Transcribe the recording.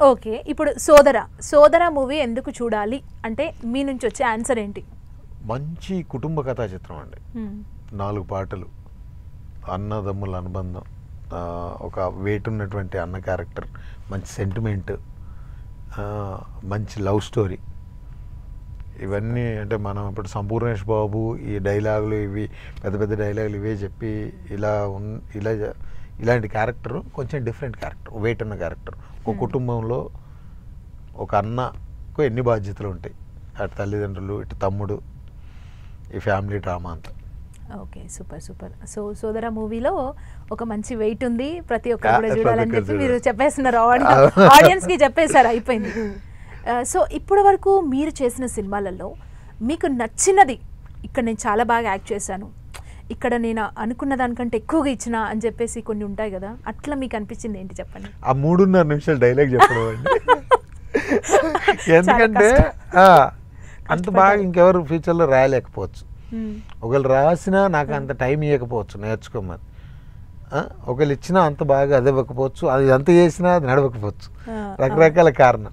Okay, ఇప్పుడు సోదర movie ఎందుకు చూడాలి అంటే మీ నుంచి వచ్చే ఆన్సర్ ఏంటి? మంచి కుటుంబ కథా చిత్రం అండి. 4 పాటలు, అన్నదమ్ముల అనుబంధం, ఒక వెయిట్ ఉన్నటువంటి అన్న క్యారెక్టర్, మంచి సెంటిమెంట్, మంచి లవ్ స్టోరీ. ఇవన్నీ అంటే మనం ఇప్పుడు సంపూర్ణేష్ బాబు ఈ డైలాగులు ఇవి పెద్ద పెద్ద డైలాగులు ఇవే చెప్పి ఇలాంటి క్యారెక్టర్ కొంచెం డిఫరెంట్ క్యారెక్టర్, వెయిట్ ఉన్న క్యారెక్టర్. ఒక కుటుంబంలో ఒక అన్నకు ఎన్ని బాధ్యతలు ఉంటాయి, అటు తల్లిదండ్రులు, ఇటు తమ్ముడు, ఈ ఫ్యామిలీ డ్రామా అంతా. Okay, super super. సో సోదర మూవీలో ఒక మంచి వెయిట్ ఉంది, ప్రతి ఒక్కరు కూడా చూడాలని చెప్పి మీరు చెప్పేస్తున్నారు, ఆడియన్స్కి చెప్పేశారు, అయిపోయింది. సో ఇప్పటి వరకు మీరు చేసిన సినిమాలలో మీకు నచ్చినది, ఇక్కడ నేను చాలా బాగా యాక్ట్ చేశాను, ఇక్కడ నేను అనుకున్న దానికంటే ఎక్కువగా ఇచ్చిన అని చెప్పేసి కొన్ని ఉంటాయి కదా, అట్లా మీకు అనిపించింది ఏంటి చెప్పండి? ఆ 3.5 నిమిషాలు డైలాగ్ చెప్పడం అండి. ఎందుకంటే అంత బాగా ఇంకెవరు ఫ్యూచర్లో రాయలేకపోవచ్చు. ఒకవేళ రాసినా నాకు అంత టైం ఇవ్వకపోవచ్చు నేర్చుకోమని, ఒకవేళ ఇచ్చినా అంత బాగా అది ఇవ్వకపోవచ్చు, అది ఎంత చేసినా అది నడవకపోవచ్చు, రకరకాల కారణం.